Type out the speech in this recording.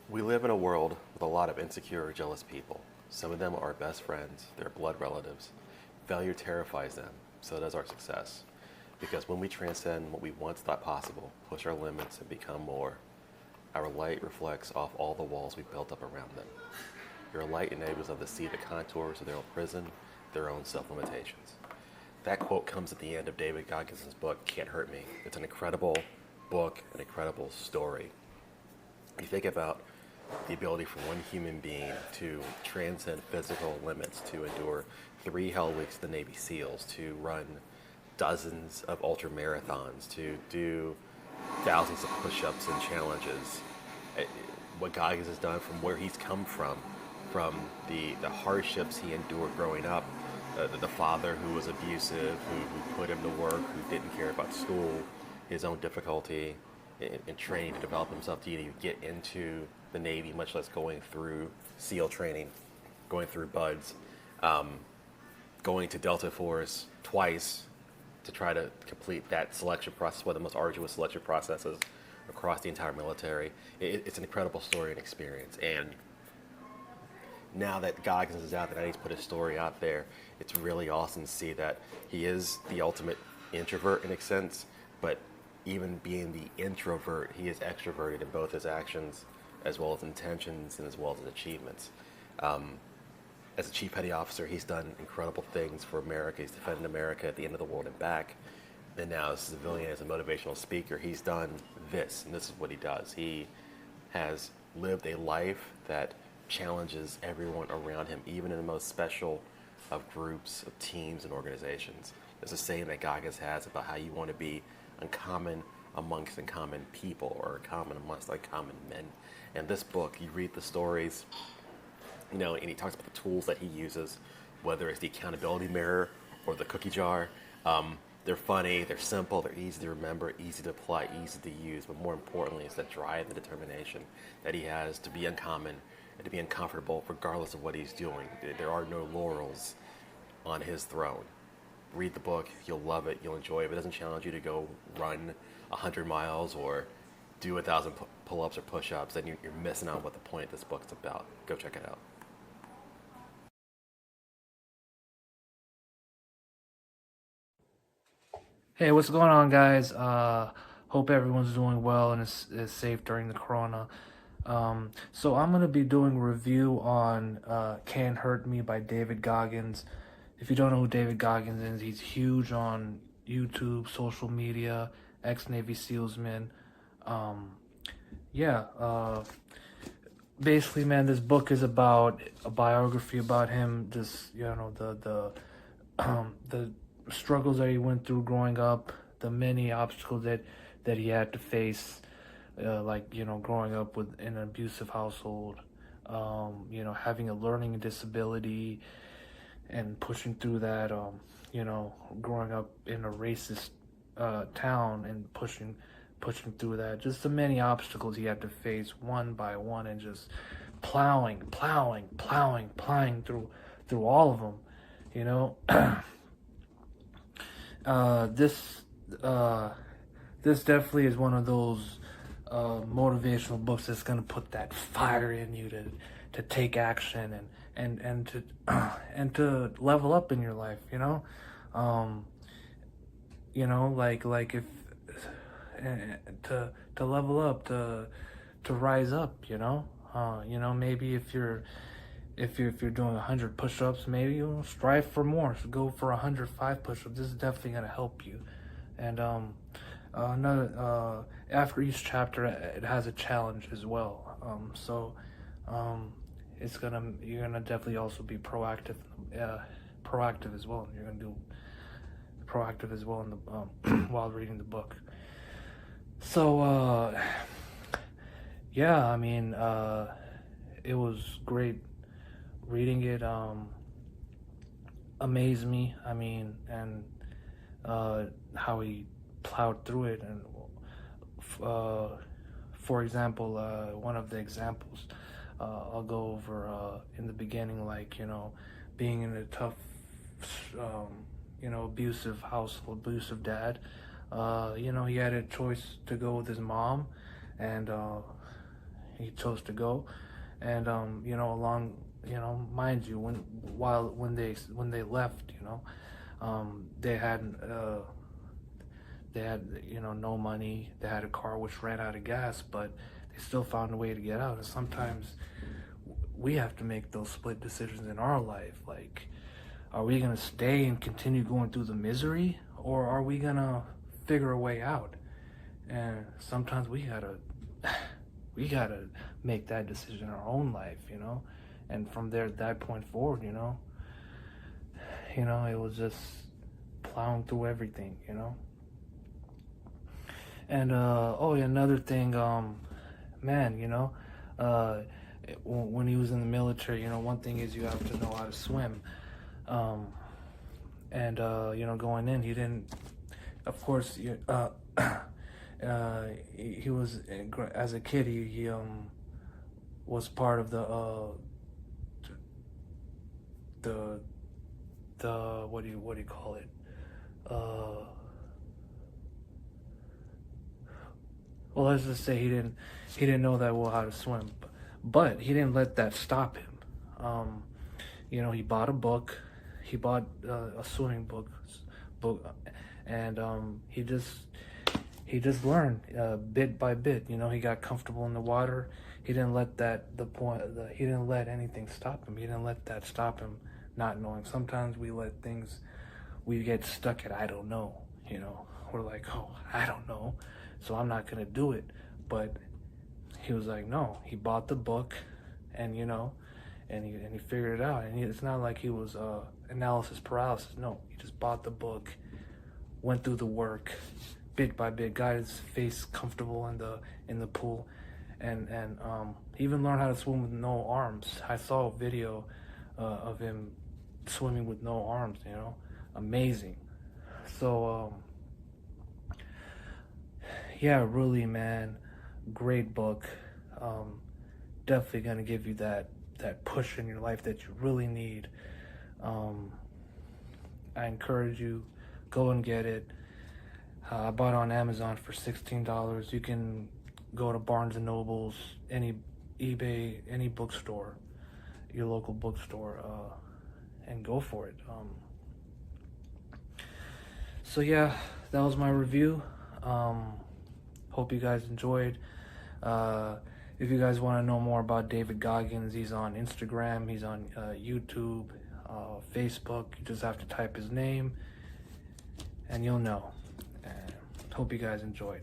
We live in a world with a lot of insecure or jealous people. Some of them are our best friends, they're blood relatives. Failure terrifies them, so does our success. Because when we transcend what we once thought possible, push our limits, and become more, our light reflects off all the walls we built up around them. Your light enables them to see the contours of their own prison, their own self limitations. That quote comes at the end of David Goggins' book, Can't Hurt Me. It's an incredible book, an incredible story. You think about the ability for one human being to transcend physical limits, to endure 3 hell weeks of the Navy SEALs, to run dozens of ultra marathons, to do thousands of push-ups and challenges. What Goggins has done, from where he's come from the hardships he endured growing up, the father who was abusive, who put him to work, who didn't care about school, his own difficulty in training to develop himself to even get into the Navy, much less going through SEAL training, going through BUDS, going to Delta Force twice to try to complete that selection process, one of the most arduous selection processes across the entire military. It's an incredible story and experience. And now that Goggins is out there, now he's put his story out there, it's really awesome to see that he is the ultimate introvert in a sense, but even being the introvert, he is extroverted in both his actions as well as intentions and as well as his achievements. As a chief petty officer, he's done incredible things for America. He's defended America at the end of the world and back. And now as a civilian, as a motivational speaker, he's done this, and this is what he does. He has lived a life that challenges everyone around him, even in the most special of groups, of teams, and organizations. There's a saying that Goggins has about how you want to be uncommon amongst uncommon people, or common amongst uncommon men. And this book, you read the stories, and he talks about the tools that he uses, whether it's the accountability mirror or the cookie jar. They're funny, they're simple, they're easy to remember, easy to apply, easy to use, but more importantly, it's that drive and determination that he has to be uncommon and to be uncomfortable regardless of what he's doing. There are no laurels on his throne. Read the book, you'll love it, you'll enjoy it. If it doesn't challenge you to go run 100 miles or do 1,000 pull-ups or push-ups, then you're missing out on what the point of this book is about. Go check it out. Hey, what's going on, guys? Hope everyone's doing well and is safe during the corona. So I'm gonna be doing a review on "Can't Hurt Me" by David Goggins. If you don't know who David Goggins is, he's huge on YouTube, social media, ex-Navy SEALsman. Um, yeah. Basically, man, this book is about a biography about him. Just the struggles that he went through growing up, the many obstacles that he had to face, growing up in an abusive household, having a learning disability and pushing through that, growing up in a racist town and pushing through that, just the many obstacles he had to face one by one, and just plowing through all of them, you know. This definitely is one of those motivational books that's gonna put that fire in you to take action and to and to level up in your life. Like if to level up, to rise up. Maybe if you're doing 100 push-ups, maybe you'll strive for more. So go for 105 push-ups. This is definitely gonna help you. And another after each chapter, it has a challenge as well. You're gonna definitely also be proactive as well. You're gonna do proactive as well in the while reading the book. So yeah, I mean, it was great reading it. Amazed me. I mean, and how he plowed through it. And for example, one of the examples I'll go over in the beginning, being in a tough, abusive household, abusive dad. He had a choice to go with his mom, and he chose to go. And along, mind you, when they left, they had no money. They had a car which ran out of gas, but they still found a way to get out. And sometimes we have to make those split decisions in our life. Like, are we gonna stay and continue going through the misery, or are we gonna figure a way out? And sometimes we gotta make that decision in our own life, And from there, at that point forward, it was just plowing through everything, And another thing, man, when he was in the military, one thing is you have to know how to swim. Going in, he didn't, of course, he was, as a kid, he was part of the what do you call it? Well, let's just say he didn't know that well how to swim, but he didn't let that stop him. He bought a book, he bought a swimming book, and he just learned bit by bit. He got comfortable in the water. He didn't let he didn't let anything stop him. He didn't let that stop him not knowing. Sometimes we get stuck at I don't know. We're like, oh, I don't know, so I'm not gonna do it. But he was like, no. He bought the book, and and he figured it out. And it's not like he was analysis paralysis. No, he just bought the book, went through the work, bit by bit, got his face comfortable in the pool, and he even learned how to swim with no arms. I saw a video of him swimming with no arms. Amazing. So yeah, really, man, great book. Definitely gonna give you that push in your life that you really need. I encourage you, go and get it. I bought it on Amazon for $16. You can go to Barnes and Nobles, any eBay, any bookstore, your local bookstore, and go for it. So yeah, that was my review. Hope you guys enjoyed. If you guys want to know more about David Goggins, he's on Instagram, he's on YouTube, Facebook. You just have to type his name and you'll know. And hope you guys enjoyed.